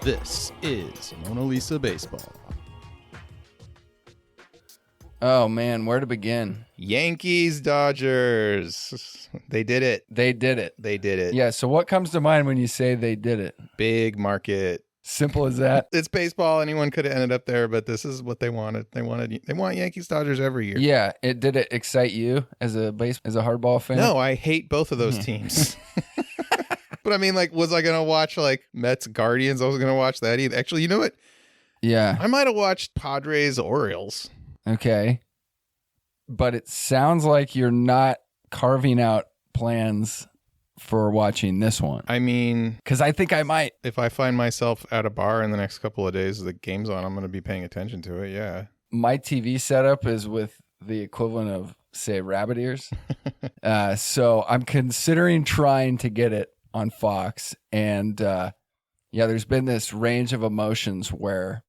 This is Mona Lisa Baseball. Oh, man, where to begin? Yankees, Dodgers. They did it. They did it. They did it. Yeah, so what comes to mind when you say they did it? Big market. Simple as that. It's baseball. Anyone could have ended up there, but this is what they wanted. They want Yankees, Dodgers every year. Yeah, did it excite you as a hardball fan? No, I hate both of those teams. But I mean, like, was I going to watch, like, Mets, Guardians? I wasn't going to watch that either. Actually, you know what? Yeah. I might have watched Padres, Orioles. Okay. But it sounds like you're not carving out plans for watching this one. I mean, because I think I might. If I find myself at a bar in the next couple of days, the game's on, I'm going to be paying attention to it, yeah. My TV setup is with the equivalent of, say, rabbit ears. So I'm considering trying to get it on Fox. And there's been this range of emotions where,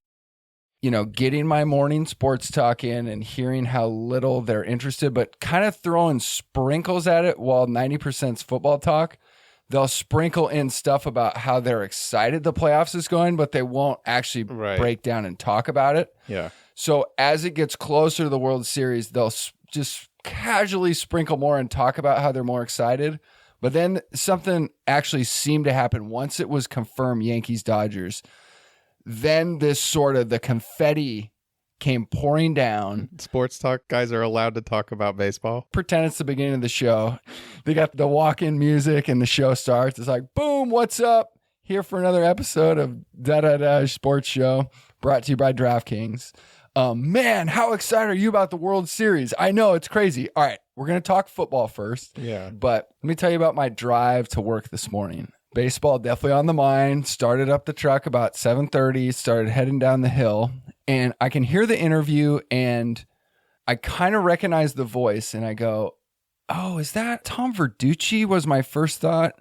you know, getting my morning sports talk in and hearing how little they're interested, but kind of throwing sprinkles at it while 90% is football talk. They'll sprinkle in stuff about how they're excited the playoffs is going, but they won't actually break down and talk about it. Yeah. So as it gets closer to the World Series, they'll just casually sprinkle more and talk about how they're more excited. But then something actually seemed to happen once it was confirmed Yankees, Dodgers. Then this sort of the confetti came pouring down. Sports talk guys are allowed to talk about baseball. Pretend it's the beginning of the show. They got the walk-in music and the show starts. It's like, boom, what's up? Here for another episode of Da-Da-Da Sports Show brought to you by DraftKings. Man, how excited are you about the World Series? I know, it's crazy. All right, we're going to talk football first. Yeah. But let me tell you about my drive to work this morning. Baseball definitely on the mind. Started up the truck about 7:30, started heading down the hill, and I can hear the interview, and I kind of recognize the voice, and I go, oh, is that Tom Verducci was my first thought.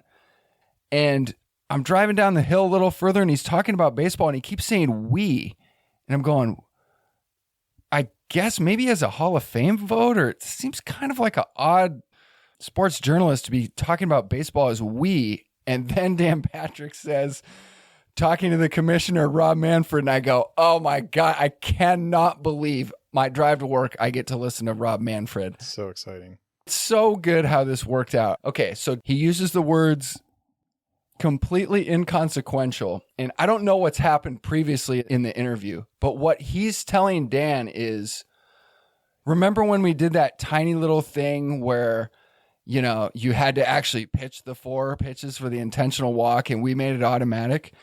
And I'm driving down the hill a little further, and he's talking about baseball, and he keeps saying we. And I'm going, I guess maybe as a Hall of Fame vote, or it seems kind of like an odd sports journalist to be talking about baseball as we. And then Dan Patrick says, talking to the commissioner, Rob Manfred, and I go, oh my God, I cannot believe my drive to work, I get to listen to Rob Manfred. So exciting. So good how this worked out. Okay, so he uses the words completely inconsequential. And I don't know what's happened previously in the interview, but what he's telling Dan is, remember when we did that tiny little thing where, you know, you had to actually pitch the 4 pitches for the intentional walk and we made it automatic?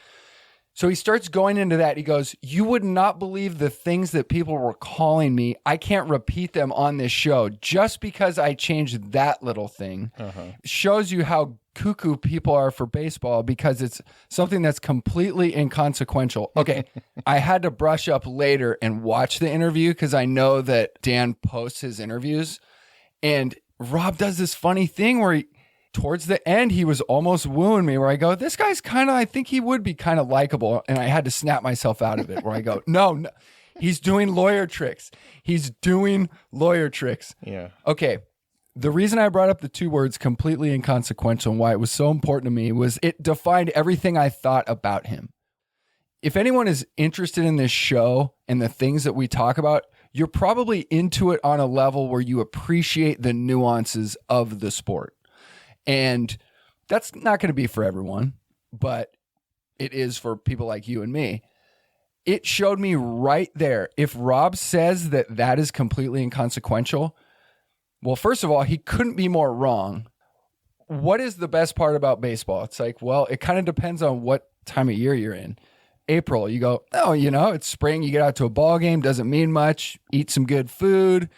So he starts going into that. He goes, you would not believe the things that people were calling me. I can't repeat them on this show just because I changed that little thing. Shows you how cuckoo people are for baseball because it's something that's completely inconsequential. Okay, I had to brush up later and watch the interview because I know that Dan posts his interviews. And Rob does this funny thing where towards the end, he was almost wooing me where I go, this guy's kind of, I think he would be kind of likable. And I had to snap myself out of it where I go, no, he's doing lawyer tricks. He's doing lawyer tricks. Yeah. Okay. The reason I brought up the 2 words completely inconsequential and why it was so important to me was it defined everything I thought about him. If anyone is interested in this show and the things that we talk about, you're probably into it on a level where you appreciate the nuances of the sport. And that's not going to be for everyone, but it is for people like you and me. It showed me right there. If Rob says that that is completely inconsequential, well, first of all, he couldn't be more wrong. What is the best part about baseball? It's like, well, it kind of depends on what time of year you're in. April, you go, oh, you know, it's spring. You get out to a ball game, doesn't mean much. Eat some good food,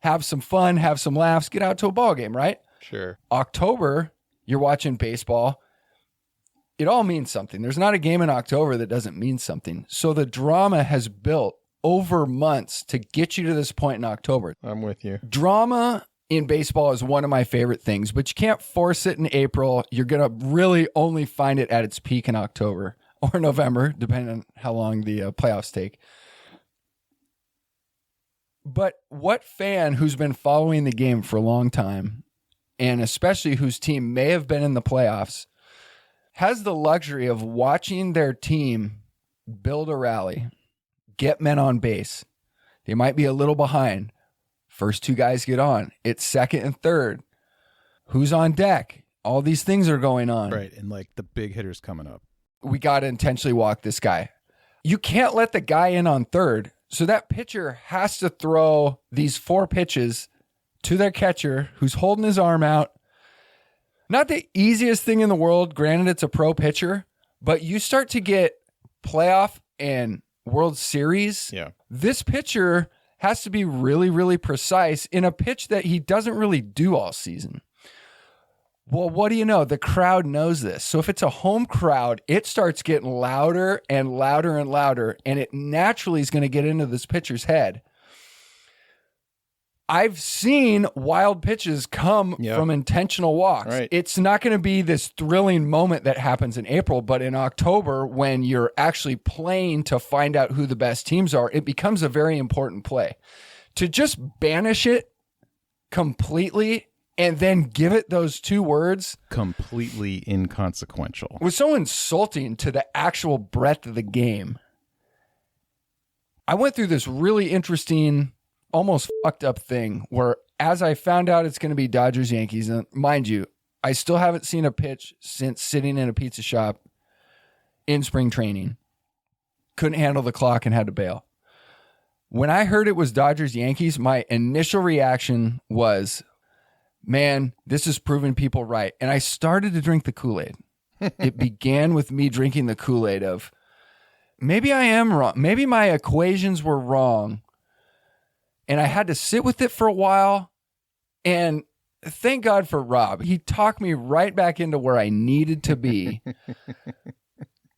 have some fun, have some laughs, get out to a ball game, right? Sure. October, you're watching baseball. It all means something. There's not a game in October that doesn't mean something. So the drama has built over months to get you to this point in October. I'm with you. Drama in baseball is one of my favorite things, but you can't force it in April. You're going to really only find it at its peak in October or November, depending on how long the playoffs take. But what fan who's been following the game for a long time, and especially whose team may have been in the playoffs, has the luxury of watching their team build a rally, get men on base. They might be a little behind. First two guys get on. It's second and third. Who's on deck? All these things are going on. Right. And like the big hitters coming up. We got to intentionally walk this guy. You can't let the guy in on third. So that pitcher has to throw these 4 pitches to their catcher who's holding his arm out. Not the easiest thing in the world. Granted, it's a pro pitcher, but you start to get playoff and World Series. Yeah. This pitcher has to be really, really precise in a pitch that he doesn't really do all season. Well, what do you know? The crowd knows this. So if it's a home crowd, it starts getting louder and louder and louder, and it naturally is going to get into this pitcher's head. I've seen wild pitches come from intentional walks. Right. It's not going to be this thrilling moment that happens in April, but in October, when you're actually playing to find out who the best teams are, it becomes a very important play. To just banish it completely and then give it those 2 words, completely inconsequential, was so insulting to the actual breadth of the game. I went through this really interesting, almost fucked up thing where as I found out it's going to be Dodgers Yankees, and mind you, I still haven't seen a pitch since sitting in a pizza shop in spring training. Couldn't handle the clock and had to bail. When I heard it was Dodgers Yankees, my initial reaction was, man, this is proving people right. And I started to drink the Kool-Aid. It began with me drinking the Kool-Aid of, maybe I am wrong. Maybe my equations were wrong. And I had to sit with it for a while. And thank God for Rob. He talked me right back into where I needed to be.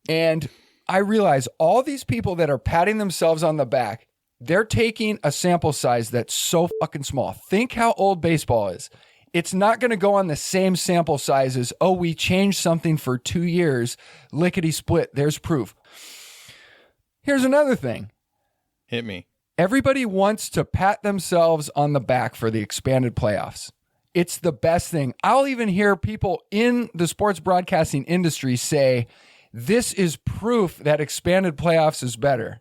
And I realized all these people that are patting themselves on the back, they're taking a sample size that's so fucking small. Think how old baseball is. It's not going to go on the same sample size as, oh, we changed something for 2 years, lickety split, there's proof. Here's another thing. Hit me. Everybody wants to pat themselves on the back for the expanded playoffs. It's the best thing. I'll even hear people in the sports broadcasting industry say, this is proof that expanded playoffs is better.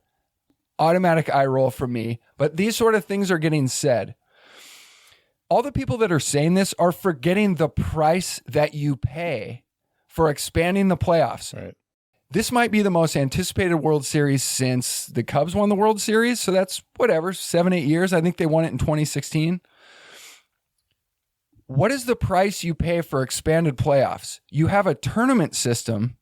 Automatic eye roll from me, but these sort of things are getting said. All the people that are saying this are forgetting the price that you pay for expanding the playoffs. Right. This might be the most anticipated World Series since the Cubs won the World Series. So that's 7-8 years. I think they won it in 2016. What is the price you pay for expanded playoffs? You have a tournament system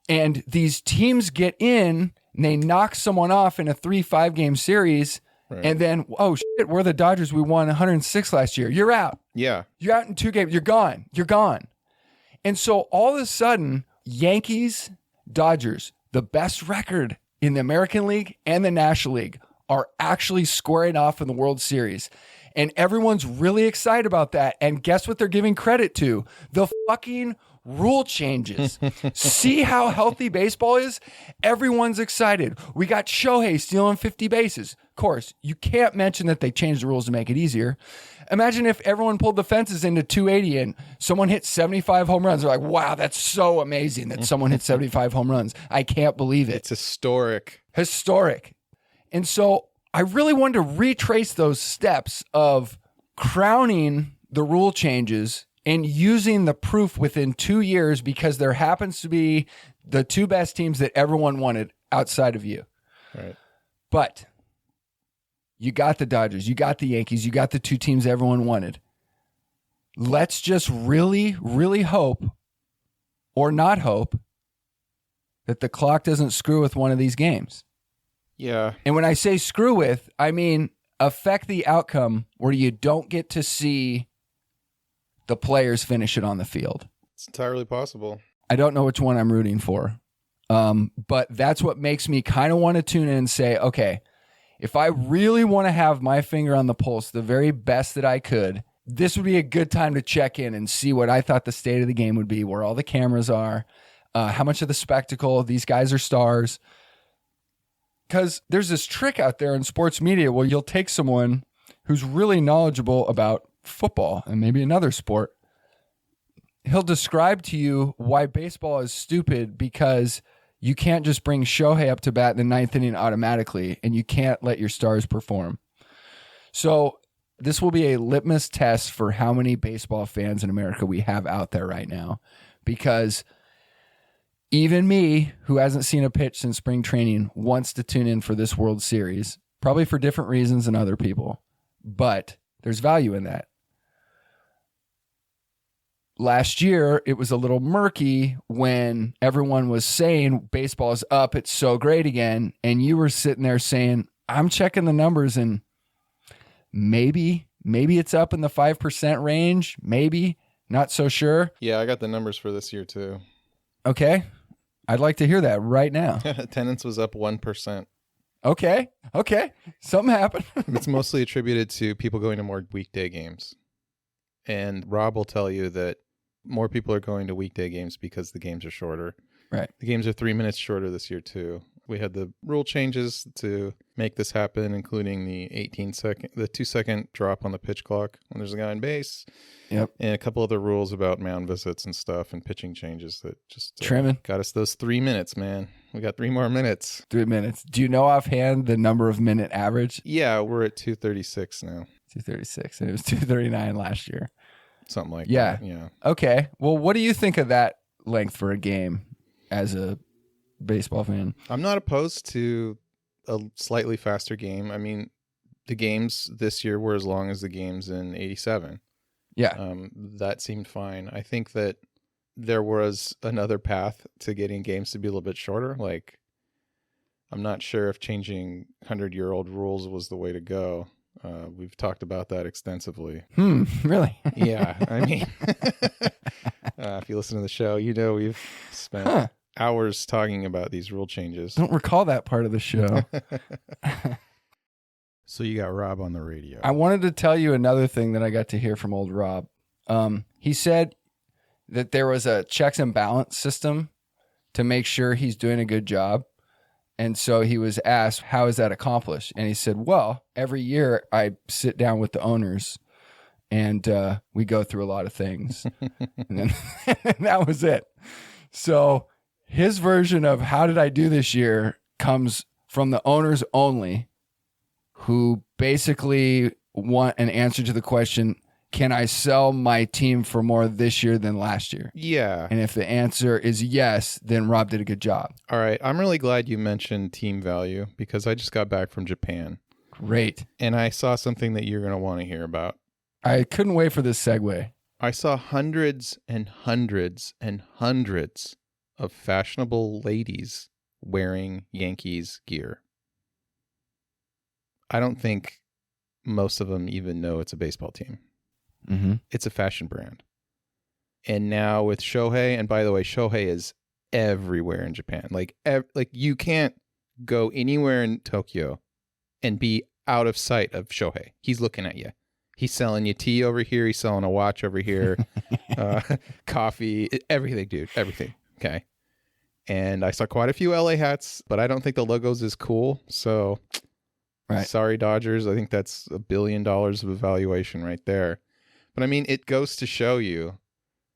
and these teams get in and they knock someone off in a 3-5 game series. Right. And then, oh shit, we're the Dodgers. We won 106 last year. You're out. Yeah. You're out in 2 games. You're gone. You're gone. And so all of a sudden, Yankees, Dodgers, the best record in the American League and the National League, are actually squaring off in the World Series. And everyone's really excited about that. And guess what they're giving credit to? The fucking rule changes. See how healthy baseball is? Everyone's excited. We got Shohei stealing 50 bases. Of course, you can't mention that they changed the rules to make it easier. Imagine if everyone pulled the fences into 280 and someone hit 75 home runs. They're like, wow, that's so amazing that someone hit 75 home runs. I can't believe it. It's historic. Historic. And so I really wanted to retrace those steps of crowning the rule changes and using the proof within 2 years because there happens to be the 2 best teams that everyone wanted outside of you. Right. But you got the Dodgers, you got the Yankees, you got the 2 teams everyone wanted. Let's just really, really hope or not hope that the clock doesn't screw with one of these games. Yeah. And when I say screw with, I mean affect the outcome where you don't get to see the players finish it on the field. It's entirely possible. I don't know which one I'm rooting for. But that's what makes me kind of want to tune in and say, okay, if I really want to have my finger on the pulse, the very best that I could, this would be a good time to check in and see what I thought the state of the game would be, where all the cameras are, how much of the spectacle, these guys are stars. Because there's this trick out there in sports media where you'll take someone who's really knowledgeable about football and maybe another sport, he'll describe to you why baseball is stupid because you can't just bring Shohei up to bat in the ninth inning automatically, and you can't let your stars perform. So this will be a litmus test for how many baseball fans in America we have out there right now, because even me, who hasn't seen a pitch since spring training, wants to tune in for this World Series, probably for different reasons than other people, but there's value in that. Last year, it was a little murky when everyone was saying baseball is up, it's so great again, and you were sitting there saying, I'm checking the numbers and maybe it's up in the 5% range, maybe, not so sure. Yeah, I got the numbers for this year too. Okay, I'd like to hear that right now. Attendance was up 1%. Okay, something happened. It's mostly attributed to people going to more weekday games. And Rob will tell you that more people are going to weekday games because the games are shorter. Right. The games are 3 minutes shorter this year too. We had the rule changes to make this happen, including the 2-second drop on the pitch clock when there's a guy on base. Yep. And a couple other rules about mound visits and stuff and pitching changes that just trimming got us those 3 minutes, man. We got 3 more minutes. 3 minutes. Do you know offhand the number of minute average? Yeah, we're at 2:36 now. 2:36, and it was 2:39 last year. Something like that. Yeah. Okay. Well, what do you think of that length for a game as a baseball fan? I'm not opposed to a slightly faster game. I mean, the games this year were as long as the games in 87. Yeah. That seemed fine. I think that there was another path to getting games to be a little bit shorter. Like, I'm not sure if changing 100-year-old rules was the way to go. We've talked about that extensively. Really? Yeah. I mean, if you listen to the show, you know we've spent hours talking about these rule changes. I don't recall that part of the show. So you got Rob on the radio. I wanted to tell you another thing that I got to hear from old Rob. He said that there was a checks and balance system to make sure he's doing a good job. And so he was asked, how is that accomplished? And he said, well, every year I sit down with the owners and we go through a lot of things. and that was it. So his version of how did I do this year comes from the owners only, who basically want an answer to the question, can I sell my team for more this year than last year? Yeah. And if the answer is yes, then Rob did a good job. All right. I'm really glad you mentioned team value because I just got back from Japan. Great. And I saw something that you're going to want to hear about. I couldn't wait for this segue. I saw hundreds and hundreds and hundreds of fashionable ladies wearing Yankees gear. I don't think most of them even know it's a baseball team. Mm-hmm. It's a fashion brand. And now with Shohei, and by the way, Shohei is everywhere in Japan. Like you can't go anywhere in Tokyo and be out of sight of Shohei. He's looking at you. He's selling you tea over here. He's selling a watch over here, coffee, everything, dude, everything. Okay. And I saw quite a few LA hats, but I don't think the logos is cool. So right. Sorry, Dodgers. I think that's $1 billion of evaluation right there. But I mean, it goes to show you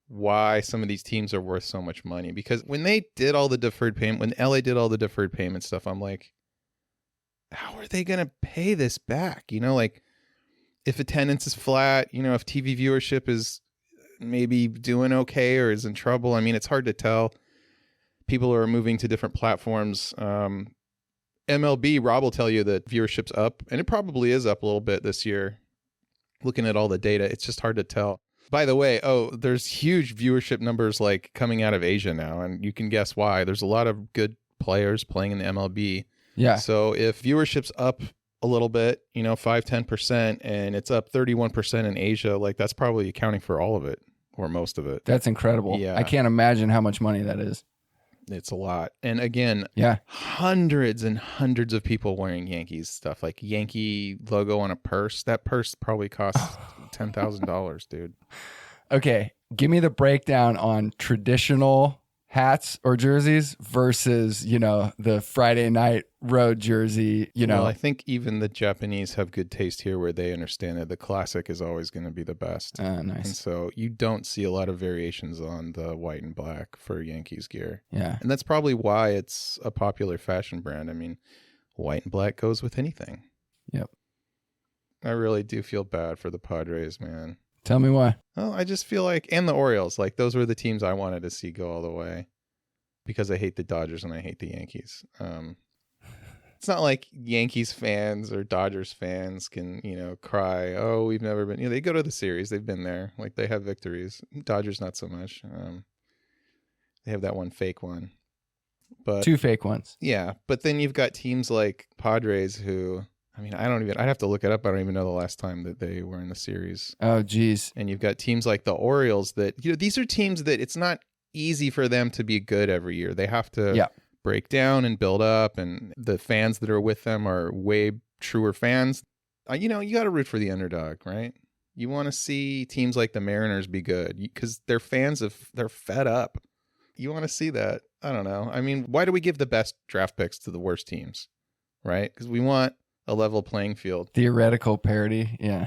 why some of these teams are worth so much money. Because when they did all the deferred payment, when LA did all the deferred payment stuff, I'm like, how are they going to pay this back? You know, like if attendance is flat, you know, if TV viewership is maybe doing okay or is in trouble. I mean, it's hard to tell. People are moving to different platforms. MLB, Rob will tell you that viewership's up, and it probably is up a little bit this year. Looking at all the data, it's just hard to tell. By the way, there's huge viewership numbers like coming out of Asia now, and you can guess why. There's a lot of good players playing in the MLB. Yeah. So if viewership's up a little bit, 5-10%, and it's up 31% in Asia, like that's probably accounting for all of it or most of it. That's incredible. Yeah. I can't imagine how much money that is. It's a lot. And again, yeah, hundreds and hundreds of people wearing Yankees stuff, like Yankee logo on a purse. That purse probably costs $10,000, dude. Okay. Give me the breakdown on traditional hats or jerseys versus, the Friday night road jersey, Well, I think even the Japanese have good taste here where they understand that the classic is always going to be the best. Nice. And so you don't see a lot of variations on the white and black for Yankees gear. Yeah. And that's probably why it's a popular fashion brand. I mean, white and black goes with anything. Yep. I really do feel bad for the Padres, man. Tell me why. Well, I just feel like, and the Orioles, like those were the teams I wanted to see go all the way because I hate the Dodgers and I hate the Yankees. It's not like Yankees fans or Dodgers fans can, cry, oh, we've never been, they go to the series. They've been there. Like they have victories. Dodgers, not so much. They have that one fake one. But 2 fake ones. Yeah. But then you've got teams like Padres who, I'd have to look it up. I don't even know the last time that they were in the series. Oh, geez. And you've got teams like the Orioles that, these are teams that it's not easy for them to be good every year. They have to break down and build up, and the fans that are with them are way truer fans. You got to root for the underdog, right? You want to see teams like the Mariners be good because their fans, they're fed up. You want to see that. I don't know. I mean, why do we give the best draft picks to the worst teams, right? Because we want a level playing field. Theoretical parity, yeah.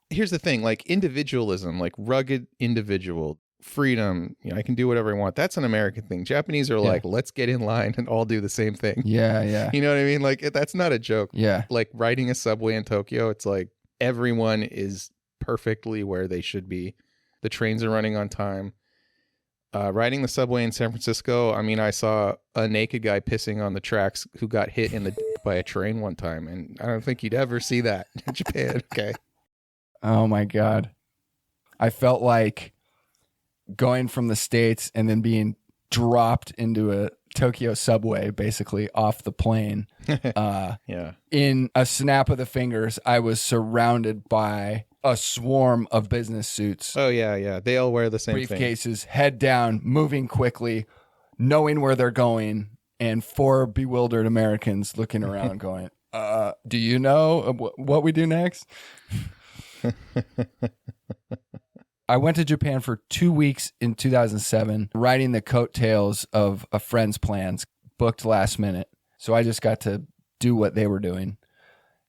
Here's the thing, like individualism, like rugged individual, freedom, I can do whatever I want. That's an American thing. Japanese are like, let's get in line and all do the same thing. Yeah, yeah. You know what I mean? Like, that's not a joke. Yeah. Like riding a subway in Tokyo, it's like everyone is perfectly where they should be. The trains are running on time. Riding the subway in San Francisco, I saw a naked guy pissing on the tracks who got hit in the by a train one time, and I don't think you'd ever see that in Japan. Okay. Oh my God. I felt like going from the States and then being dropped into a Tokyo subway, basically off the plane. Yeah. In a snap of the fingers, I was surrounded by a swarm of business suits. Oh, yeah. They all wear the same briefcases, head down, moving quickly, knowing where they're going, and 4 bewildered Americans looking around going, do you know what we do next? I went to Japan for 2 weeks in 2007, riding the coattails of a friend's plans, booked last minute. So I just got to do what they were doing.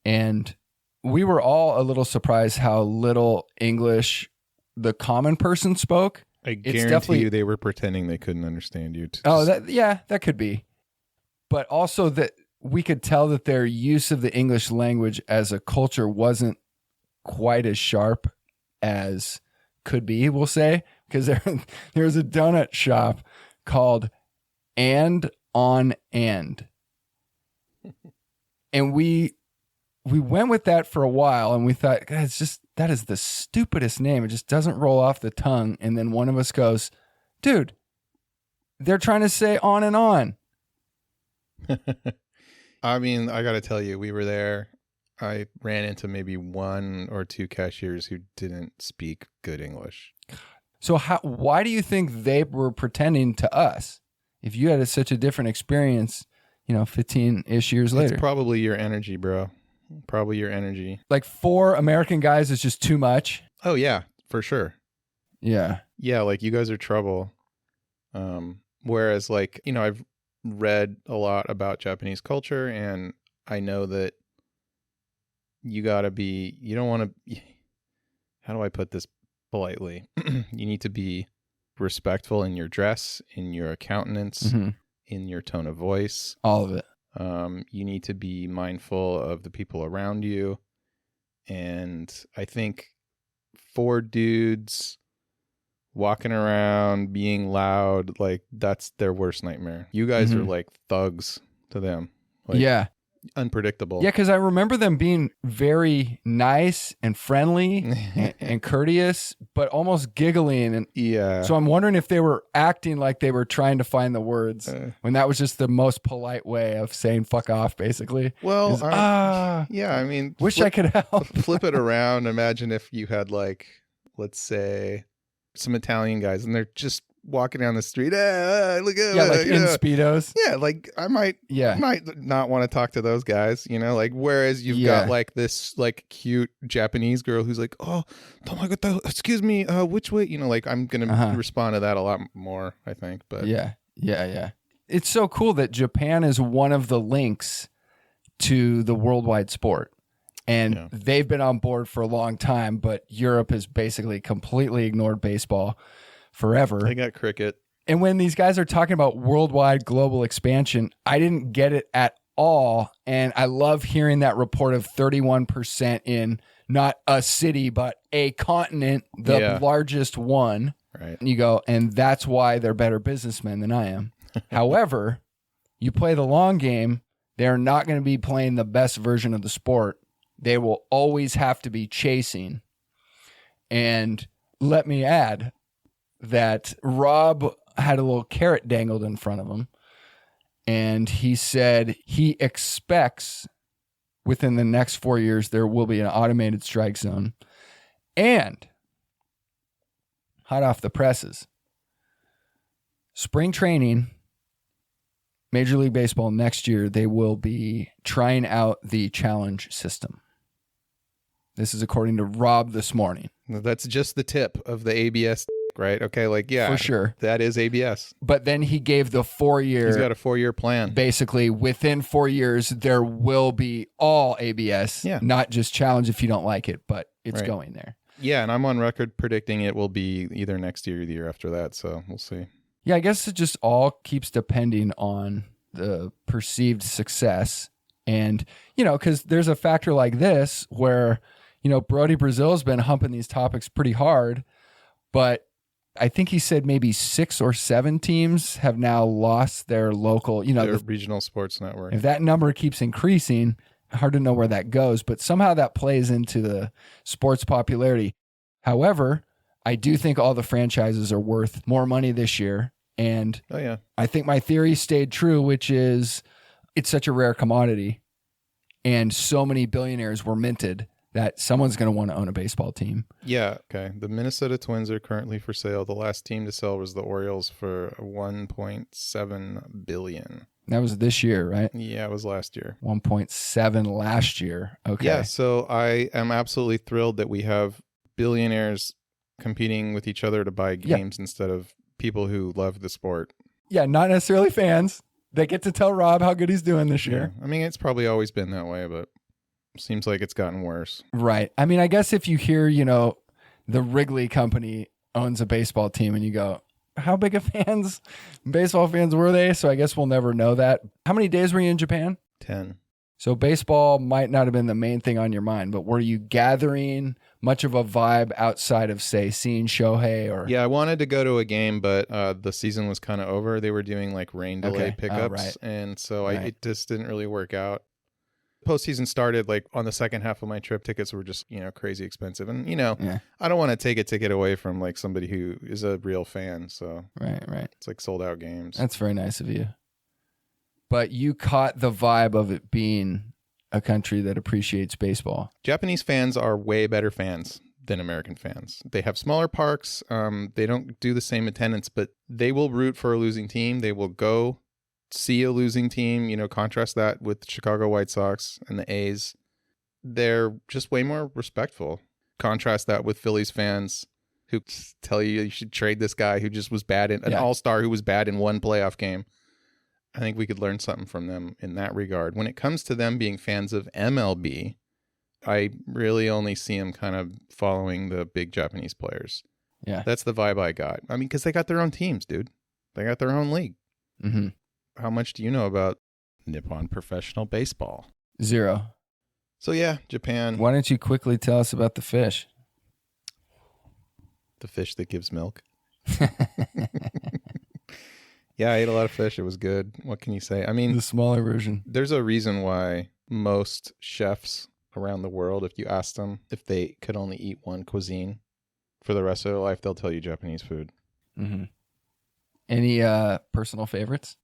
And we were all a little surprised how little English the common person spoke. I guarantee you they were pretending they couldn't understand you. That could be. But also that we could tell that their use of the English language as a culture wasn't quite as sharp as could be, we'll say, because there's a donut shop called And on And. And we went with that for a while, and we thought, God, that is the stupidest name. It just doesn't roll off the tongue. And then one of us goes, dude, they're trying to say on and on. I got to tell you, we were there. I ran into maybe 1 or 2 cashiers who didn't speak good English. So why do you think they were pretending to us? If you had such a different experience, 15-ish years later. It's probably your energy, bro. Probably your energy. Like 4 American guys is just too much. Oh, yeah, for sure. Yeah. Yeah, like you guys are trouble. Whereas like, I've read a lot about Japanese culture, and I know that you don't want to, how do I put this politely? You need to be respectful in your dress, in your countenance, in your tone of voice. All of it. You need to be mindful of the people around you. And I think 4 dudes walking around being loud, like that's their worst nightmare. You guys are like thugs to them. Like, yeah. Unpredictable. Yeah, because I remember them being very nice and friendly and courteous, but almost giggling. And yeah. So I'm wondering if they were acting like they were trying to find the words when that was just the most polite way of saying fuck off, basically. Well, yeah, wish I could help. Flip it around. Imagine if you had like, let's say, some Italian guys, and they're just walking down the street. Look at like in Speedos. Yeah, like I might not want to talk to those guys, like whereas you've got like this like cute Japanese girl who's like, oh my god, excuse me, which way, like I'm gonna respond to that a lot more, I think. But yeah, Yeah. It's so cool that Japan is one of the links to the worldwide sport. And they've been on board for a long time, but Europe has basically completely ignored baseball forever. They got cricket. And when these guys are talking about worldwide global expansion, I didn't get it at all. And I love hearing that report of 31% in not a city, but a continent, the largest one. Right. And you go, and that's why they're better businessmen than I am. However, you play the long game, they're not going to be playing the best version of the sport. They will always have to be chasing. And let me add that Rob had a little carrot dangled in front of him. And he said he expects within the next 4 years, there will be an automated strike zone. And hot off the presses, spring training, Major League Baseball next year, they will be trying out the challenge system. This is according to Rob this morning. That's just the tip of the ABS, right? Okay, for sure. That is ABS. But then he gave the 4-year. He's got a 4-year plan. Basically, within 4 years, there will be all ABS, not just challenge if you don't like it, but it's going there. Yeah, and I'm on record predicting it will be either next year or the year after that, so we'll see. Yeah, I guess it just all keeps depending on the perceived success. And, because there's a factor like this where, Brody Brazil's been humping these topics pretty hard, but I think he said maybe 6 or 7 teams have now lost their local, their regional sports network. If that number keeps increasing, hard to know where that goes, but somehow that plays into the sports popularity. However, I do think all the franchises are worth more money this year. And I think my theory stayed true, which is it's such a rare commodity and so many billionaires were minted that someone's going to want to own a baseball team. Yeah, okay. The Minnesota Twins are currently for sale. The last team to sell was the Orioles for $1.7 billion. That was this year, right? Yeah, it was last year. 1.7 last year. Okay. Yeah, so I am absolutely thrilled that we have billionaires competing with each other to buy games instead of people who love the sport. Yeah, not necessarily fans. They get to tell Rob how good he's doing this year. I mean, it's probably always been that way, but seems like it's gotten worse. Right. I mean, I guess if you hear, the Wrigley Company owns a baseball team and you go, how big of baseball fans were they? So I guess we'll never know that. How many days were you in Japan? 10. So baseball might not have been the main thing on your mind, but were you gathering much of a vibe outside of, say, seeing Shohei or? Yeah, I wanted to go to a game, but the season was kind of over. They were doing like rain delay pickups, and so it just didn't really work out. Postseason started like on the second half of my trip. Tickets were just, crazy expensive. And, I don't want to take a ticket away from like somebody who is a real fan. So right. It's like sold out games. That's very nice of you. But you caught the vibe of it being a country that appreciates baseball. Japanese fans are way better fans than American fans. They have smaller parks. They don't do the same attendance, but they will root for a losing team. They will go see a losing team, contrast that with Chicago White Sox and the A's. They're just way more respectful. Contrast that with Phillies fans who tell you should trade this guy who just was bad in an all-star who was bad in one playoff game. I think we could learn something from them in that regard. When it comes to them being fans of MLB, I really only see them kind of following the big Japanese players. Yeah. That's the vibe I got. I mean, because they got their own teams, dude. They got their own league. Mm-hmm. How much do you know about Nippon professional baseball? 0. So yeah, Japan. Why don't you quickly tell us about the fish? The fish that gives milk. Yeah, I ate a lot of fish. It was good. What can you say? I mean, the smaller version. There's a reason why most chefs around the world, if you ask them if they could only eat one cuisine for the rest of their life, they'll tell you Japanese food. Mm-hmm. Any personal favorites?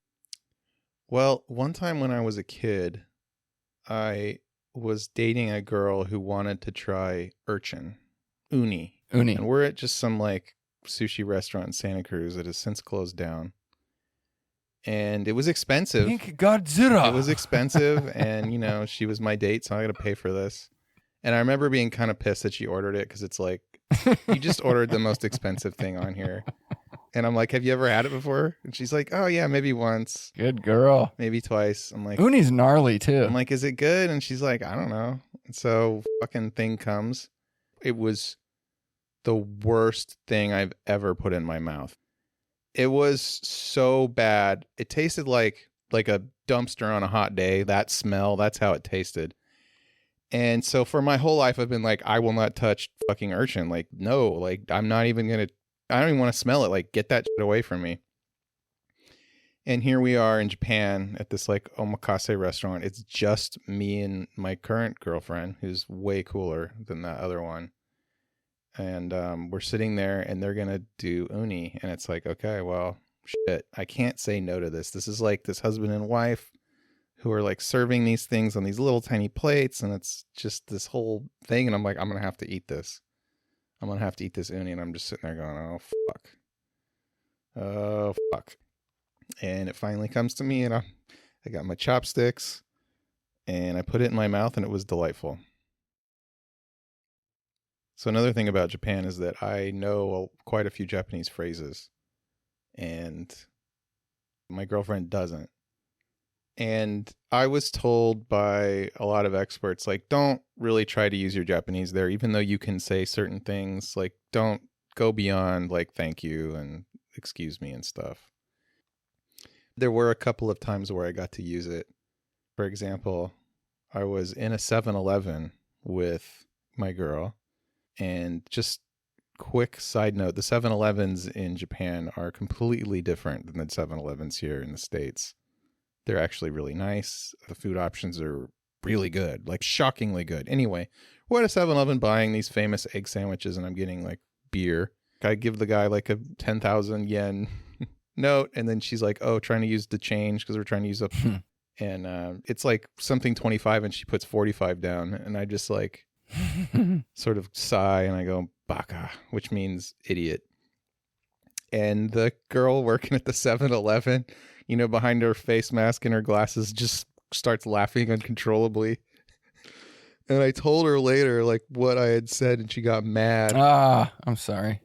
Well, one time when I was a kid, I was dating a girl who wanted to try urchin, uni. And we're at just some like sushi restaurant in Santa Cruz that has since closed down. And it was expensive. Pink Godzilla. It was expensive, and, she was my date, so I got to pay for this. And I remember being kind of pissed that she ordered it because it's like, you just ordered the most expensive thing on here. And I'm like, have you ever had it before? And she's like, oh, yeah, maybe once. Good girl. Maybe twice. I'm like, Uni's gnarly too. I'm like, is it good? And she's like, I don't know. And so fucking thing comes. It was the worst thing I've ever put in my mouth. It was so bad. It tasted like a dumpster on a hot day. That smell, that's how it tasted. And so for my whole life, I've been like, I will not touch fucking urchin. Like, no, like, I'm not even going to, I don't even want to smell it. Like, get that shit away from me. And here we are in Japan at this like omakase restaurant. It's just me and my current girlfriend, who's way cooler than that other one. And we're sitting there and they're going to do uni. And it's like, okay, well, shit, I can't say no to this. This is like this husband and wife who are like serving these things on these little tiny plates. And it's just this whole thing. And I'm like, I'm going to have to eat this. I'm going to have to eat this uni. And I'm just sitting there going, oh, fuck. Oh, fuck. And it finally comes to me and I got my chopsticks and I put it in my mouth and it was delightful. So another thing about Japan is that I know quite a few Japanese phrases and my girlfriend doesn't. And I was told by a lot of experts, like, don't really try to use your Japanese there, even though you can say certain things, like, don't go beyond like, thank you and excuse me and stuff. There were a couple of times where I got to use it. For example, I was in a 7-Eleven with my girl. And just quick side note, the 7-Elevens in Japan are completely different than the 7-Elevens here in the States. They're actually really nice. The food options are really good, like shockingly good. Anyway, we're at a 7-Eleven buying these famous egg sandwiches and I'm getting like beer. I give the guy like a 10,000 yen note. And then she's like, oh, trying to use the change because we're trying to use up. And it's like something 25 and she puts 45 down. And I just like sort of sigh and I go, baka, which means idiot. And the girl working at the 7-Eleven, you know, behind her face mask and her glasses just starts laughing uncontrollably. And I told her later, like, what I had said, and she got mad. I'm sorry.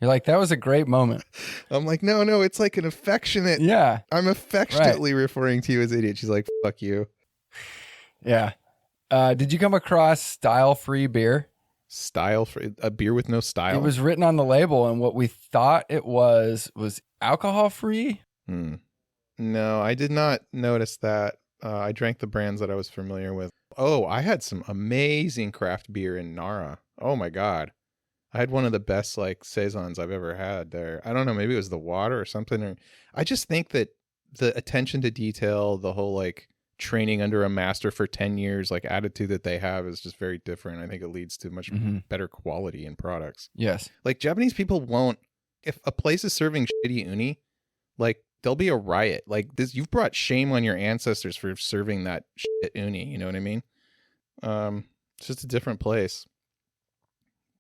You're like, that was a great moment. I'm like, no, it's like an affectionate. Yeah. I'm affectionately referring to you as idiot. She's like, fuck you. Yeah. Did you come across style-free beer? Style-free? A beer with no style? It was written on the label, and what we thought it was alcohol-free. No, I did not notice that. I drank the brands that I was familiar with. Oh, I had some amazing craft beer in Nara. Oh, my God. I had one of the best, like, saisons I've ever had there. I don't know, maybe it was the water or something. Or I just think that the attention to detail, the whole, like, training under a master for 10 years, like, attitude that they have is just very different. I think it leads to much better quality in products. Yes. Like, Japanese people won't, if a place is serving shitty uni, like, there'll be a riot. Like, this, you've brought shame on your ancestors for serving that shit uni. You know what I mean? It's just a different place.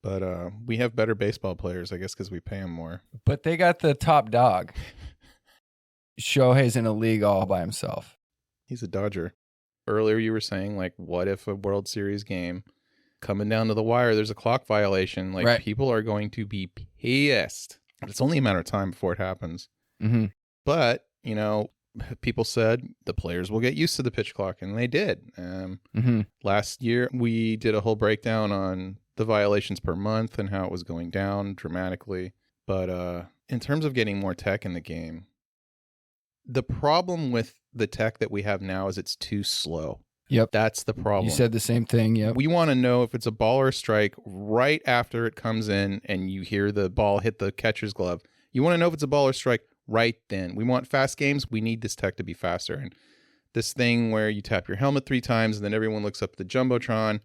But we have better baseball players, I guess, because we pay them more. But they got the top dog. Shohei's in a league all by himself. He's a Dodger. Earlier you were saying, like, what if a World Series game coming down to the wire, there's a clock violation? Like, people are going to be pissed. But it's only a matter of time before it happens. Mm-hmm. But, you know, people said the players will get used to the pitch clock, and they did. Last year, we did a whole breakdown on the violations per month and how it was going down dramatically. But in terms of getting more tech in the game, the problem with the tech that we have now is it's too slow. Yep. That's the problem. You said the same thing, yep. We want to know if it's a ball or a strike right after it comes in and you hear the ball hit the catcher's glove. You want to know if it's a ball or strike right then. We want fast games. We need this tech to be faster. And this thing where you tap your helmet 3 times and then everyone looks up the Jumbotron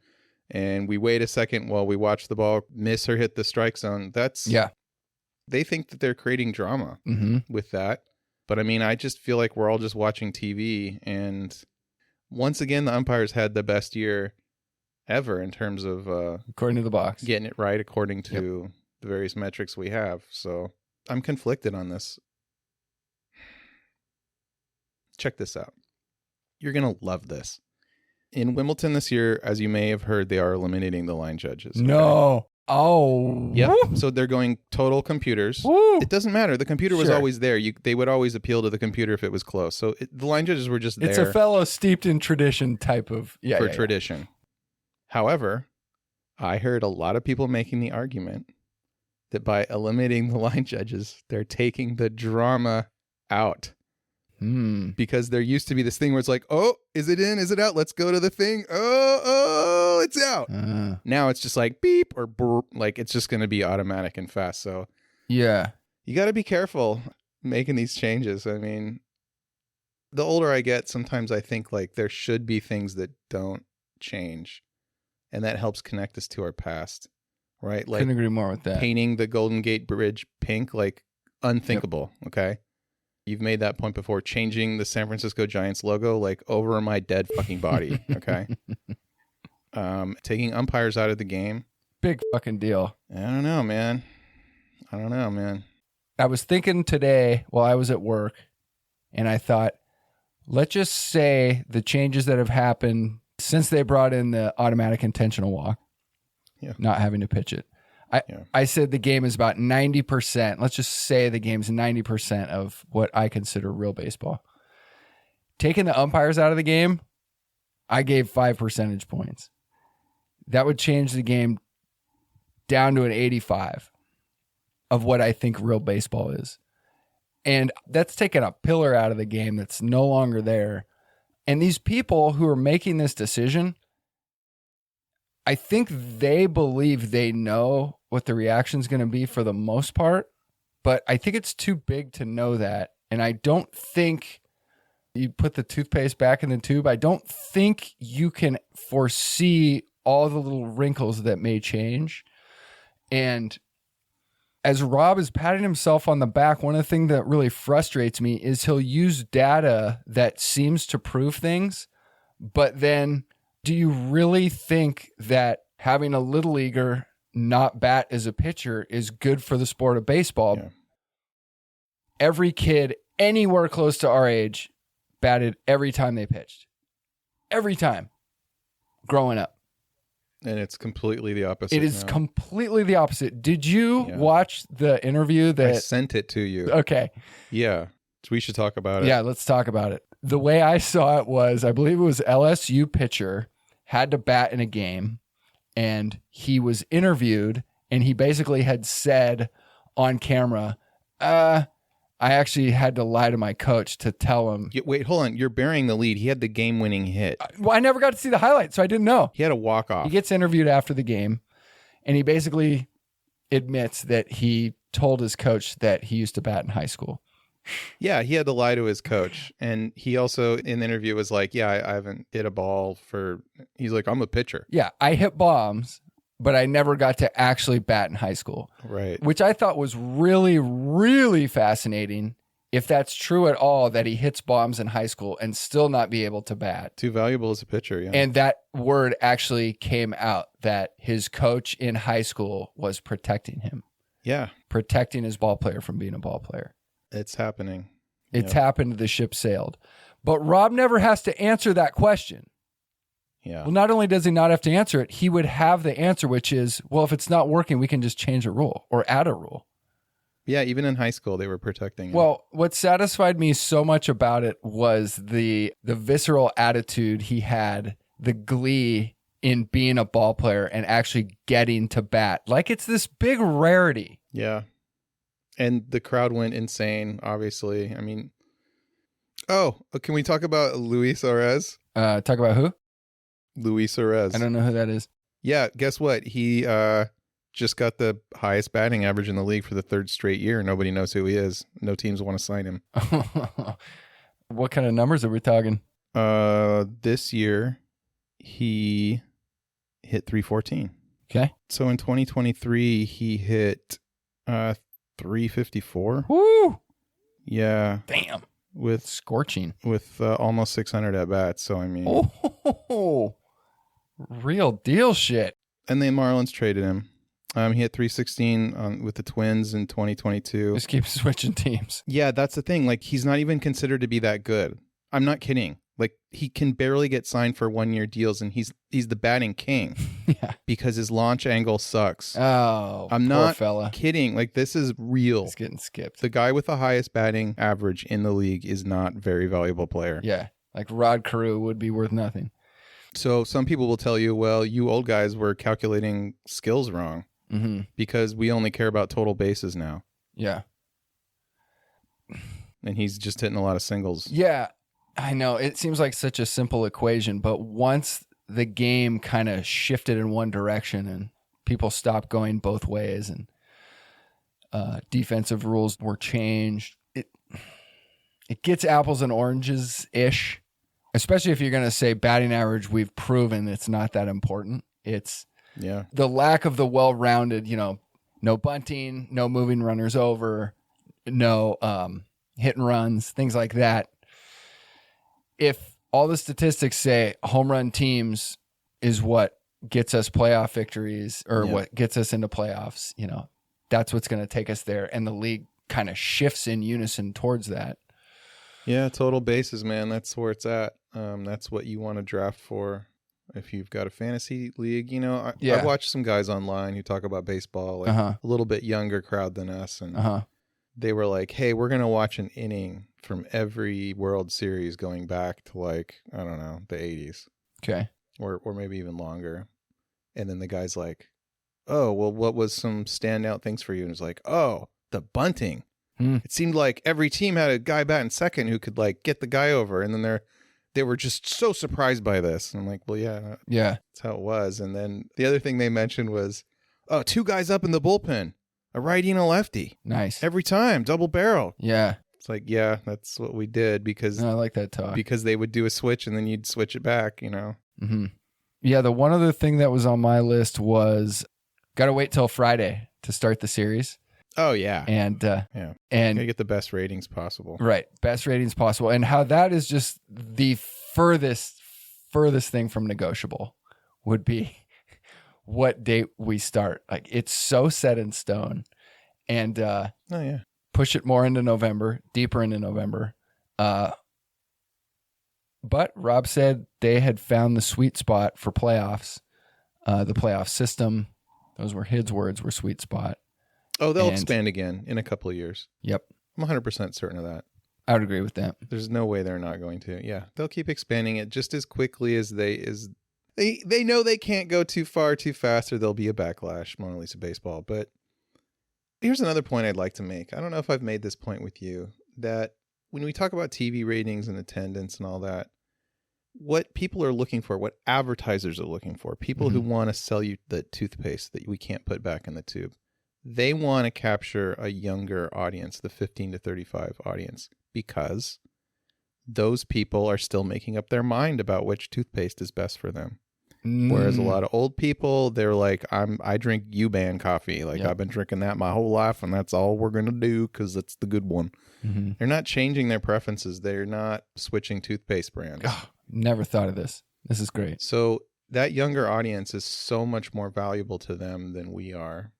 and we wait a second while we watch the ball miss or hit the strike zone. They think that they're creating drama with that. But I mean, I just feel like we're all just watching TV. And once again, the umpires had the best year ever in terms of according to the box, getting it right according to the various metrics we have. So I'm conflicted on this. Check this out. You're going to love this. In Wimbledon this year, as you may have heard, they are eliminating the line judges. No. Oh. Yep. So they're going total computers. Woo. It doesn't matter. The computer was Sure. always there. They would always appeal to the computer if it was close. So the line judges were just there. It's a fellow steeped in tradition type of tradition. However, I heard a lot of people making the argument that by eliminating the line judges, they're taking the drama out. Because there used to be this thing where it's like, oh, is it in? Is it out? Let's go to the thing. Oh, it's out. Now it's just like beep or burp. Like it's just going to be automatic and fast. So yeah, you got to be careful making these changes. I mean, the older I get, sometimes I think like there should be things that don't change. And that helps connect us to our past, right? Like, couldn't agree more with that. Painting the Golden Gate Bridge pink, like unthinkable. Yep. Okay. You've made that point before. Changing the San Francisco Giants logo, like over my dead fucking body. Okay. Taking umpires out of the game. Big fucking deal. I don't know, man. I was thinking today while I was at work, and I thought, let's just say the changes that have happened since they brought in the automatic intentional walk, not having to pitch it. I said the game is about 90%. Let's just say the game's 90% of what I consider real baseball. Taking the umpires out of the game, I gave 5 percentage points. That would change the game down to an 85 of what I think real baseball is. And that's taking a pillar out of the game that's no longer there. And these people who are making this decision, I think they believe they know what the reaction is going to be for the most part, but I think it's too big to know that. And I don't think you put the toothpaste back in the tube. I don't think you can foresee all the little wrinkles that may change. And as Rob is patting himself on the back, one of the things that really frustrates me is he'll use data that seems to prove things, but then do you really think that having a little leaguer not bat as a pitcher is good for the sport of baseball? Yeah. Every kid anywhere close to our age batted every time they pitched. Every time growing up. And it's completely the opposite. It is completely the opposite. Did you watch the interview that I sent it to you? Okay. Yeah. So we should talk about it. Yeah, let's talk about it. The way I saw it was, I believe it was LSU pitcher had to bat in a game, and he was interviewed, and he basically had said on camera, I actually had to lie to my coach to tell him. Wait, hold on. You're burying the lead. He had the game-winning hit. Well, I never got to see the highlights, so I didn't know. He had a walk-off. He gets interviewed after the game, and he basically admits that he told his coach that he used to bat in high school. Yeah, he had to lie to his coach. And he also, in the interview, was like, I haven't hit a ball for... He's like, I'm a pitcher. Yeah, I hit bombs, but I never got to actually bat in high school. Right. Which I thought was really, really fascinating, if that's true at all, that he hits bombs in high school and still not be able to bat. Too valuable as a pitcher, yeah. And that word actually came out, that his coach in high school was protecting him. Yeah. Protecting his ball player from being a ball player. It's happening. It's happened. The ship sailed. But Rob never has to answer that question. Yeah. Well, not only does he not have to answer it, he would have the answer, which is, well, if it's not working, we can just change a rule or add a rule. Yeah, even in high school, they were protecting him. Well, what satisfied me so much about it was the visceral attitude he had, the glee in being a ball player and actually getting to bat. Like it's this big rarity. Yeah. And the crowd went insane, obviously. I mean, can we talk about Luis Arráez? Talk about who? Luis Arráez. I don't know who that is. Yeah, guess what? He just got the highest batting average in the league for the third straight year. Nobody knows who he is. No teams want to sign him. What kind of numbers are we talking? This year, he hit 314. Okay. So in 2023, he hit 354. Woo! Yeah. Damn. With scorching. With almost 600 at bats. So I mean, real deal shit. And the Marlins traded him. He had 316 with the Twins in 2022. Just keep switching teams. Yeah, that's the thing. Like he's not even considered to be that good. I'm not kidding. Like, he can barely get signed for 1-year deals, and he's the batting king Yeah. because his launch angle sucks. Oh, I'm poor not fella. kidding. Like, this is real. He's getting skipped. The guy with the highest batting average in the league is not a very valuable player. Yeah. Like Rod Carew would be worth nothing. So some people will tell you, well, you old guys were calculating skills wrong because we only care about total bases now. Yeah. And he's just hitting a lot of singles. Yeah. I know. It seems like such a simple equation, but once the game kind of shifted in one direction and people stopped going both ways and defensive rules were changed, it gets apples and oranges-ish, especially if you're going to say batting average, we've proven it's not that important. It's the lack of the well-rounded, no bunting, no moving runners over, no hit and runs, things like that. If all the statistics say home run teams is what gets us playoff victories or what gets us into playoffs, that's what's going to take us there. And the league kind of shifts in unison towards that. Yeah, total bases, man. That's where it's at. That's what you want to draft for if you've got a fantasy league. I've watched some guys online who talk about baseball, like a little bit younger crowd than us. And they were like, hey, we're going to watch an inning from every World Series going back to, like, I don't know, the 80s. Okay. Or maybe even longer. And then the guy's like, oh, well, what was some standout things for you? And it's like, oh, the bunting. It seemed like every team had a guy batting second who could, like, get the guy over. And then they were just so surprised by this. And I'm like, well, yeah, that's how it was. And then the other thing they mentioned was, oh, 2 guys up in the bullpen, a righty and a lefty. Nice. Every time, double barrel. Yeah. It's like, yeah, that's what we did because I like that talk. Because they would do a switch and then you'd switch it back, Mm-hmm. Yeah, the one other thing that was on my list was got to wait till Friday to start the series. Oh, yeah. And and gotta get the best ratings possible. Right. Best ratings possible. And how that is just the furthest thing from negotiable would be what date we start. Like, it's so set in stone. And push it more into November, deeper into November. But Rob said they had found the sweet spot for playoffs. The playoff system, those were his words, were sweet spot. Oh, they'll expand again in a couple of years. Yep. I'm 100% certain of that. I would agree with that. There's no way they're not going to. Yeah, they'll keep expanding it just as quickly as they know they can't go too far too fast or there'll be a backlash, Mona Lisa baseball. But here's another point I'd like to make. I don't know if I've made this point with you, that when we talk about TV ratings and attendance and all that, what people are looking for, what advertisers are looking for, people who want to sell you the toothpaste that we can't put back in the tube, they want to capture a younger audience, the 15 to 35 audience, because those people are still making up their mind about which toothpaste is best for them. Whereas a lot of old people, they're like, I drink U-Ban coffee. Like, I've been drinking that my whole life, and that's all we're going to do because it's the good one. They're not changing their preferences. They're not switching toothpaste brands. Oh, never thought of this. This is great. So that younger audience is so much more valuable to them than we are.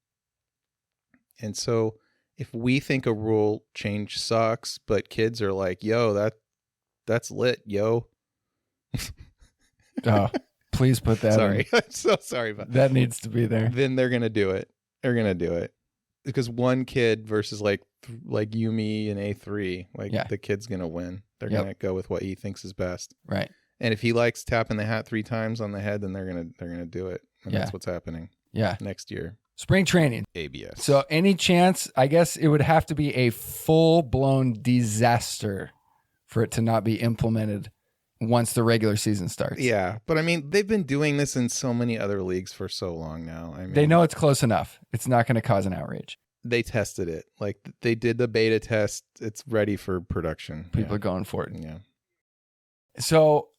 And so if we think a rule change sucks, but kids are like, yo, that's lit, yo. Oh, please put that Sorry. I'm so sorry about that. That needs to be there. Then they're going to do it. They're going to do it. Because one kid versus like Yumi and A3, the kid's going to win. They're going to go with what he thinks is best. Right. And if he likes tapping the hat 3 times on the head, then they're going to do it. And that's what's happening. Yeah. Next year. Spring training. ABS. So any chance, I guess it would have to be a full-blown disaster for it to not be implemented once the regular season starts. Yeah, but I mean, they've been doing this in so many other leagues for so long now. I mean, they know it's close enough. It's not going to cause an outrage. They tested it. Like, they did the beta test. It's ready for production. People are going for it. Yeah. So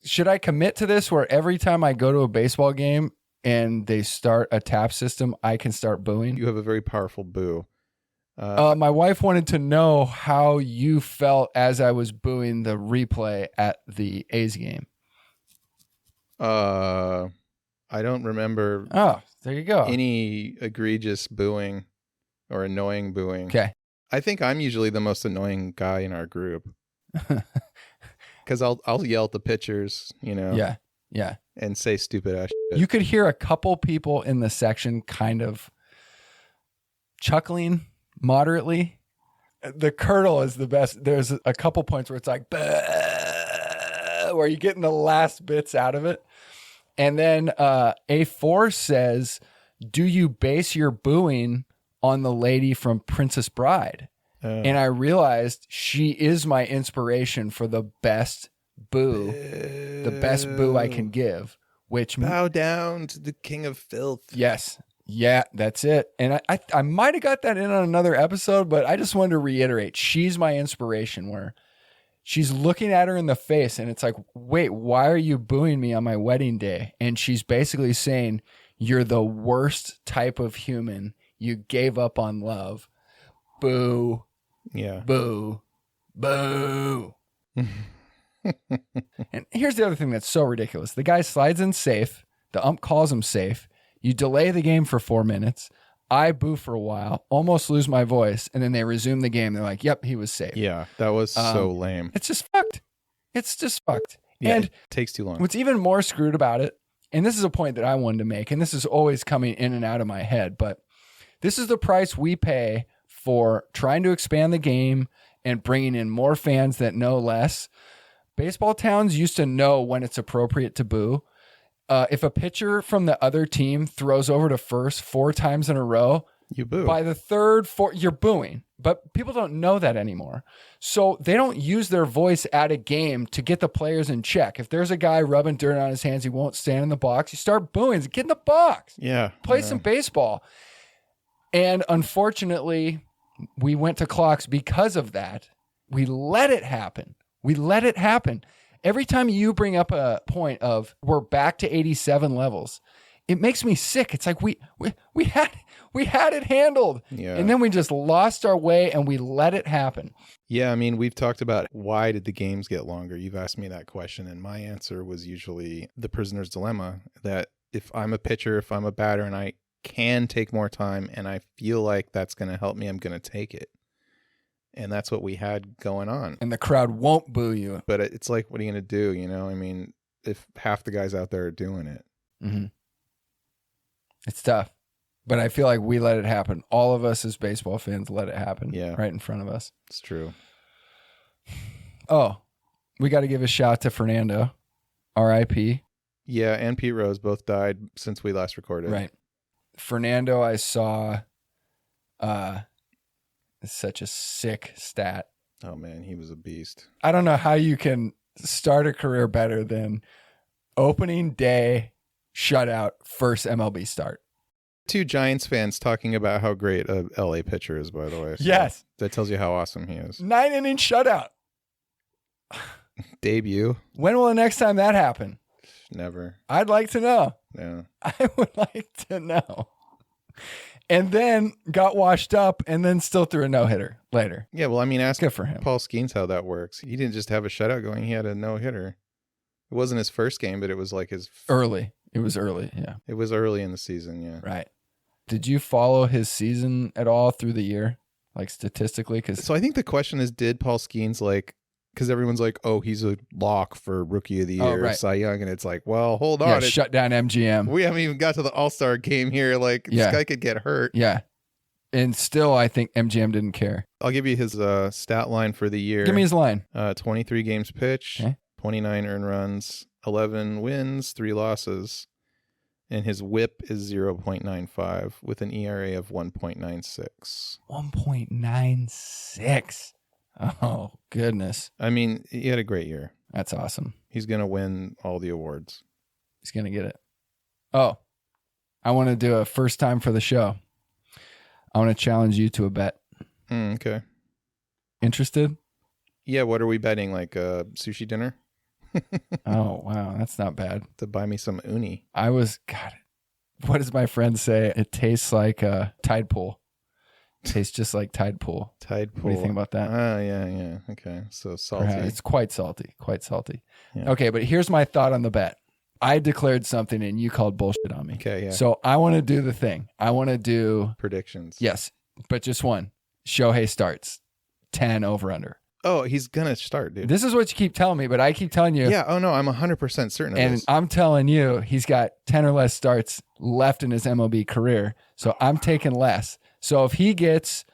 should I commit to this where every time I go to a baseball game and they start a tap system, I can start booing? You have a very powerful boo. My wife wanted to know how you felt as I was booing the replay at the A's game. I don't remember. Oh, there you go. Any egregious booing or annoying booing. Okay. I think I'm usually the most annoying guy in our group. Because I'll yell at the pitchers, Yeah. Yeah. and say stupid ass shit. You could hear a couple people in the section kind of chuckling moderately. The curdle is the best. There's a couple points where it's like, "Bah," where you're getting the last bits out of it. And then A4 says, do you base your booing on the lady from Princess Bride? And I realized she is my inspiration for the best boo, the best boo I can give, which bow down to the king of filth. Yes. Yeah, that's it. And I might have got that in on another episode, but I just wanted to reiterate, she's my inspiration, where she's looking at her in the face and it's like, wait, why are you booing me on my wedding day? And she's basically saying, you're the worst type of human. You gave up on love. Boo. Yeah. Boo. Boo. And here's the other thing that's so ridiculous. The guy slides in safe. The ump calls him safe. You delay the game for 4 minutes. I boo for a while, almost lose my voice, and then they resume the game. They're like, yep, he was safe. Yeah, that was so lame. It's just fucked. It's just fucked. Yeah, and it takes too long. What's even more screwed about it, and this is a point that I wanted to make, and this is always coming in and out of my head, but this is the price we pay for trying to expand the game and bringing in more fans that know less. Baseball towns used to know when it's appropriate to boo. If a pitcher from the other team throws over to first 4 times in a row, you boo. By the third, fourth, you're booing. But people don't know that anymore. So they don't use their voice at a game to get the players in check. If there's a guy rubbing dirt on his hands, he won't stand in the box. You start booing. Get in the box. Yeah. Play some baseball. And unfortunately, we went to clocks because of that. We let it happen. Every time you bring up a point of we're back to 87 levels, it makes me sick. It's like we had it handled. Yeah. And then we just lost our way and we let it happen. Yeah, I mean, we've talked about why did the games get longer? You've asked me that question, and my answer was usually the prisoner's dilemma, that if I'm a pitcher, if I'm a batter, and I can take more time and I feel like that's going to help me, I'm going to take it. And that's what we had going on. And the crowd won't boo you. But it's like, what are you going to do? I mean, if half the guys out there are doing it. Mm-hmm. It's tough. But I feel like we let it happen. All of us as baseball fans let it happen right in front of us. It's true. Oh, we got to give a shout to Fernando, R.I.P. Yeah, and Pete Rose both died since we last recorded. Right. Fernando, I saw... It's such a sick stat. Oh, man, he was a beast. I don't know how you can start a career better than opening day shutout, first MLB start. 2 Giants fans talking about how great a LA pitcher is, by the way. So yes. That tells you how awesome he is. 9-inning shutout. Debut. When will the next time that happen? Never. I'd like to know. Yeah. I would like to know. And then got washed up and then still threw a no-hitter later. Yeah, well, I mean, ask Good for him. Paul Skeens how that works. He didn't just have a shutout going. He had a no-hitter. It wasn't his first game, but it was like his... Early. It was early, yeah. It was early in the season, yeah. Right. Did you follow his season at all through the year? Like statistically? So I think the question is, did Paul Skeens because everyone's like, oh, he's a lock for Rookie of the Year, right. Cy Young, and it's like, well, hold on. Yeah, shut down MGM. We haven't even got to the All-Star game here. Like, this guy could get hurt. Yeah. And still, I think MGM didn't care. I'll give you his stat line for the year. Give me his line. 23 games pitched, 29 earned runs, 11 wins, 3 losses. And his whip is 0.95 with an ERA of 1.96. 1.96. Oh, goodness. I mean, he had a great year. That's awesome. He's going to win all the awards. He's going to get it. Oh, I want to do a first time for the show. I want to challenge you to a bet. Okay. Interested? Yeah, what are we betting? Like sushi dinner? Oh, wow. That's not bad. To buy me some uni. God, what does my friend say? It tastes like Tide Pool. Tastes just like Tide Pool. Tide Pool. What do you think about that? Yeah. Okay. So salty. Perhaps. It's quite salty. Yeah. Okay, but here's my thought on the bet. I declared something and you called bullshit on me. Okay, yeah. So I want to do the thing. I want to do... Predictions. Yes, but just one. Shohei starts. 10 over under. Oh, he's going to start, dude. This is what you keep telling me, but I keep telling you. Yeah. Oh, no, I'm 100% certain of And this. I'm telling you, he's got 10 or less starts left in his MLB career. So I'm taking less. So if he gets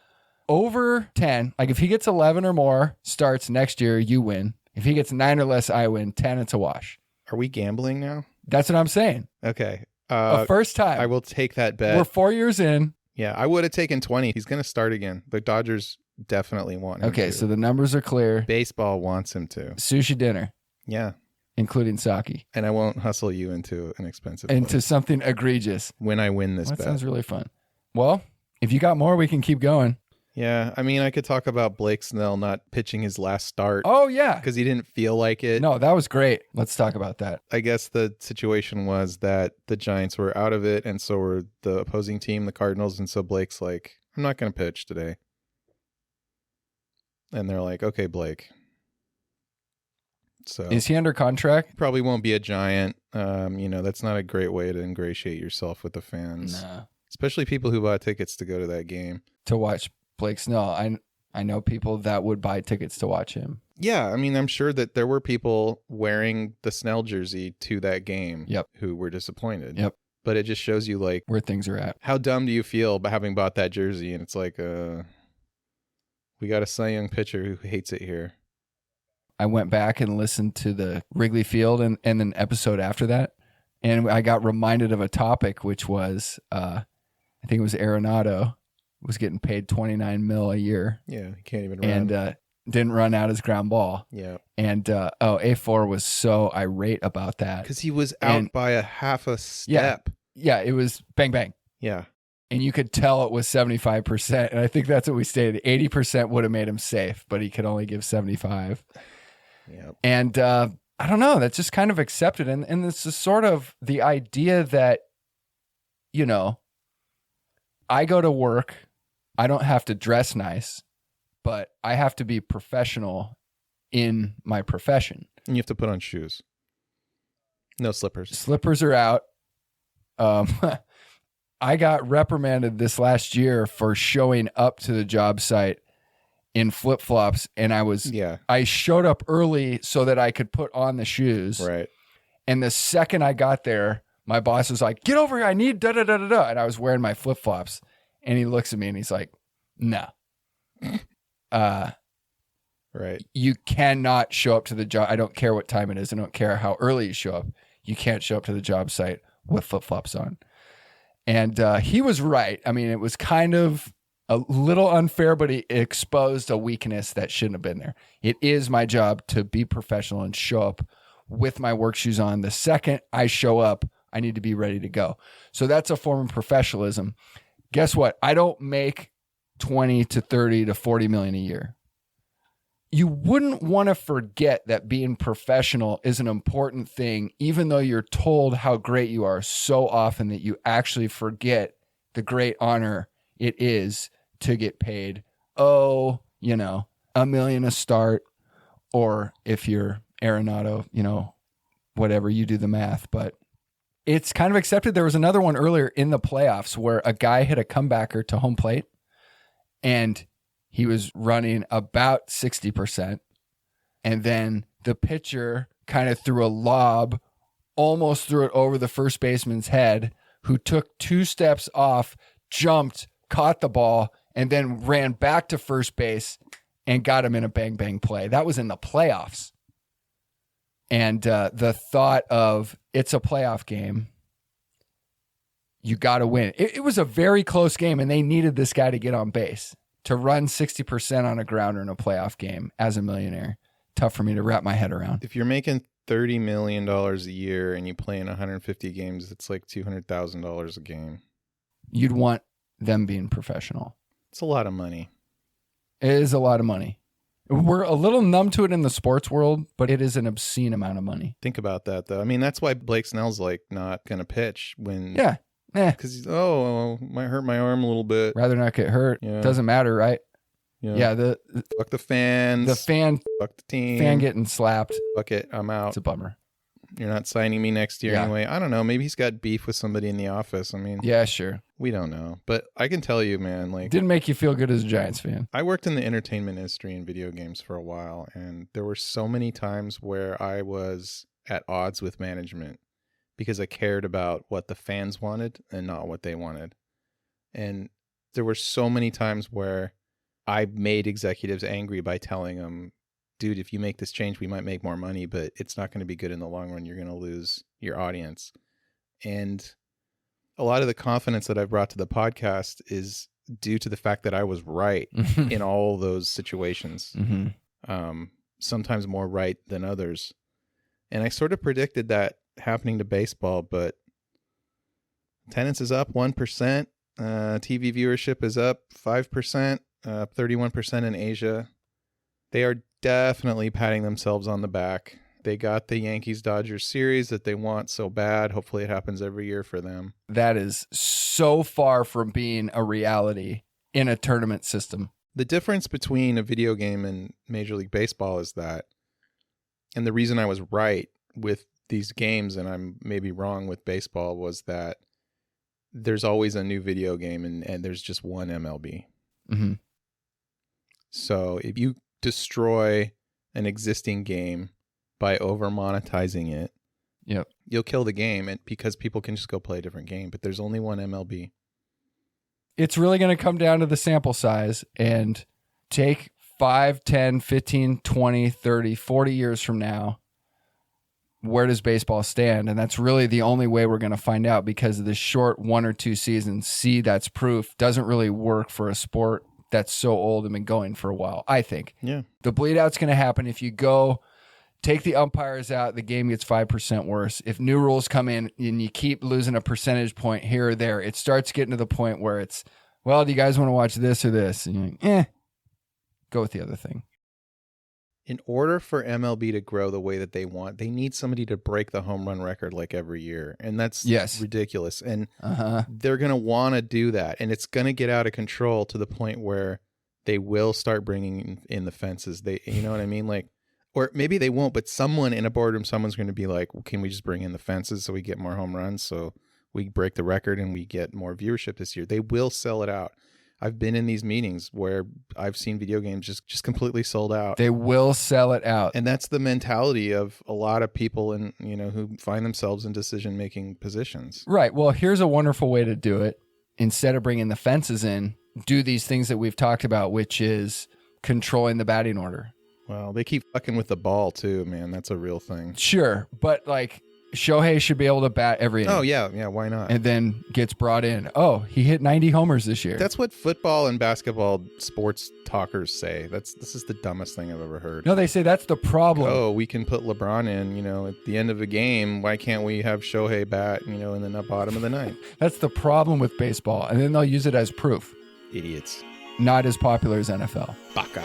over 10, like if he gets 11 or more starts next year, you win. If he gets 9 or less, I win. 10, it's a wash. Are we gambling now? That's what I'm saying. Okay. A first time. I will take that bet. We're 4 years in. Yeah, I would have taken 20. He's going to start again. The Dodgers definitely want him Okay, to. so the numbers are clear. Baseball wants him to. Sushi dinner, Yeah. including sake. And I won't hustle you into an expensive Into place something egregious. when I win this That bet. sounds really fun. Well, if you got more, we can keep going. Yeah, I mean, I could talk about Blake Snell not pitching his last start Oh, yeah. because he didn't feel like it. No, that was great. Let's talk about that. I guess the situation was that the Giants were out of it, and so were the opposing team, the Cardinals, and so Blake's like, I'm not going to pitch today. And they're like, okay, Blake. So Is he under contract? probably won't be a Giant. That's not a great way to ingratiate yourself with the fans, No. especially people who bought tickets to go to that game. To watch Blake Snell. I know people that would buy tickets to watch him. Yeah, I mean, I'm sure that there were people wearing the Snell jersey to that game who were disappointed. Yep. But it just shows you, like, Where things are at. how dumb do you feel by having bought that jersey? And it's like, we got a Cy Young pitcher who hates it here. I went back and listened to the Wrigley Field and an episode after that. And I got reminded of a topic, which was, I think it was Arenado was getting paid $29 million a year. Yeah, he can't even run. And didn't run out his ground ball. Yeah. And, A4 was so irate about that. Because he was out by a half a step. Yeah, it was bang, bang. Yeah. And you could tell it was 75%. And I think that's what we stated. 80% would have made him safe, but he could only give 75. Yeah. And I don't know. That's just kind of accepted. And this is sort of the idea that, I go to work. I don't have to dress nice, but I have to be professional in my profession. And you have to put on shoes. No slippers. Slippers are out. I got reprimanded this last year for showing up to the job site in flip-flops, and I showed up early so that I could put on the shoes. Right. And the second I got there, my boss was like, "Get over here, I need da-da-da-da-da." And I was wearing my flip-flops, and he looks at me and he's like, "No. Right. You cannot show up to the job. I don't care what time it is. I don't care how early you show up. You can't show up to the job site with flip-flops on." And he was right. I mean, it was kind of a little unfair, but he exposed a weakness that shouldn't have been there. It is my job to be professional and show up with my work shoes on. The second I show up, I need to be ready to go. So that's a form of professionalism. Guess what? I don't make 20 to 30 to 40 million a year. You wouldn't want to forget that being professional is an important thing, even though you're told how great you are so often that you actually forget the great honor it is to get paid, $1 million a start, or if you're Arenado, whatever, you do the math. But it's kind of accepted. There was another one earlier in the playoffs where a guy hit a comebacker to home plate, and he was running about 60%. And then the pitcher kind of threw a lob, almost threw it over the first baseman's head, who took 2 steps off, jumped, caught the ball, and then ran back to first base and got him in a bang-bang play. That was in the playoffs. And the thought of, it's a playoff game, you got to win. It was a very close game, and they needed this guy to get on base. To run 60% on a grounder in a playoff game as a millionaire, tough for me to wrap my head around. If you're making $30 million a year and you play in 150 games, it's like $200,000 a game. You'd want them being professional. It's a lot of money. It is a lot of money. We're a little numb to it in the sports world, but it is an obscene amount of money. Think about that, though. I mean, that's why Blake Snell's like not going to pitch when... Yeah. Because he's, might hurt my arm a little bit. Rather not get hurt. Yeah. Doesn't matter, right? Yeah. Fuck the fans. The fan. Fuck the team. Fan getting slapped. Fuck it. I'm out. It's a bummer. You're not signing me next year anyway. I don't know. Maybe he's got beef with somebody in the office. I mean, yeah, sure. We don't know. But I can tell you, man, like, didn't make you feel good as a Giants fan. I worked in the entertainment industry in video games for a while, and there were so many times where I was at odds with management because I cared about what the fans wanted and not what they wanted. And there were so many times where I made executives angry by telling them, dude, if you make this change, we might make more money, but it's not going to be good in the long run. You're going to lose your audience. And a lot of the confidence that I've brought to the podcast is due to the fact that I was right in all those situations. Sometimes more right than others. And I sort of predicted that happening to baseball, but attendance is up 1%. TV viewership is up 5%, 31% in Asia. They are definitely patting themselves on the back. They got the Yankees-Dodgers series that they want so bad. Hopefully it happens every year for them. That is so far from being a reality in a tournament system. The difference between a video game and Major League Baseball is that, and the reason I was right with these games and I'm maybe wrong with baseball, was that there's always a new video game and there's just one MLB. So if you destroy an existing game by over monetizing it, you'll kill the game, and because people can just go play a different game, but there's only one MLB. It's really going to come down to the sample size, and take 5, 10, 15, 20, 30, 40 years from now, where does baseball stand? And that's really the only way we're going to find out, because of this short 1 or 2 seasons. See, that's proof. Doesn't really work for a sport that's so old and been going for a while, I think. Yeah. The bleed out's going to happen if you go take the umpires out, the game gets 5% worse. If new rules come in and you keep losing a percentage point here or there, it starts getting to the point where it's, well, do you guys want to watch this or this? And you're like, go with the other thing. In order for MLB to grow the way that they want, they need somebody to break the home run record like every year. And that's ridiculous. And they're going to want to do that. And it's going to get out of control to the point where they will start bringing in the fences. You know what I mean? Like, or maybe they won't, but someone in a boardroom, someone's going to be like, well, can we just bring in the fences so we get more home runs, so we break the record and we get more viewership this year? They will sell it out. I've been in these meetings where I've seen video games just completely sold out. They will sell it out. And that's the mentality of a lot of people who find themselves in decision-making positions. Right. Well, here's a wonderful way to do it. Instead of bringing the fences in, do these things that we've talked about, which is controlling the batting order. Well, they keep fucking with the ball too, man. That's a real thing. Sure, but like Shohei should be able to bat every inning. Oh, yeah, why not? And then gets brought in. Oh, he hit 90 homers this year. That's what football and basketball sports talkers say. This is the dumbest thing I've ever heard. No, they say that's the problem. Oh, we can put LeBron in, at the end of a game. Why can't we have Shohei bat, in the bottom of the ninth? That's the problem with baseball. And then they'll use it as proof. Idiots. Not as popular as NFL. Baka.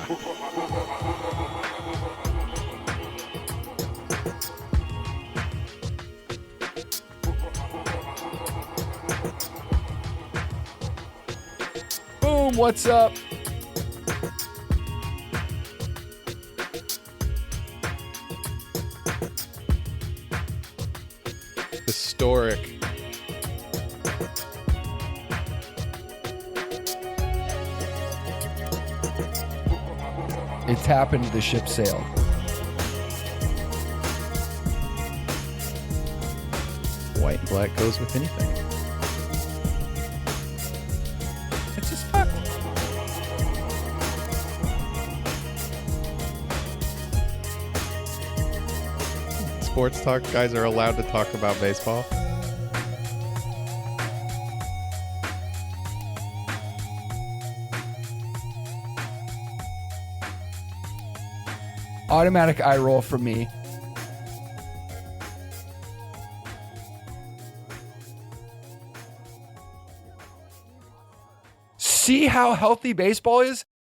Boom, what's up? Historic. It's happened, the ship sailed. White and black goes with anything. It's just fun. Sports talk guys are allowed to talk about baseball. Automatic eye roll from me. See how healthy baseball is?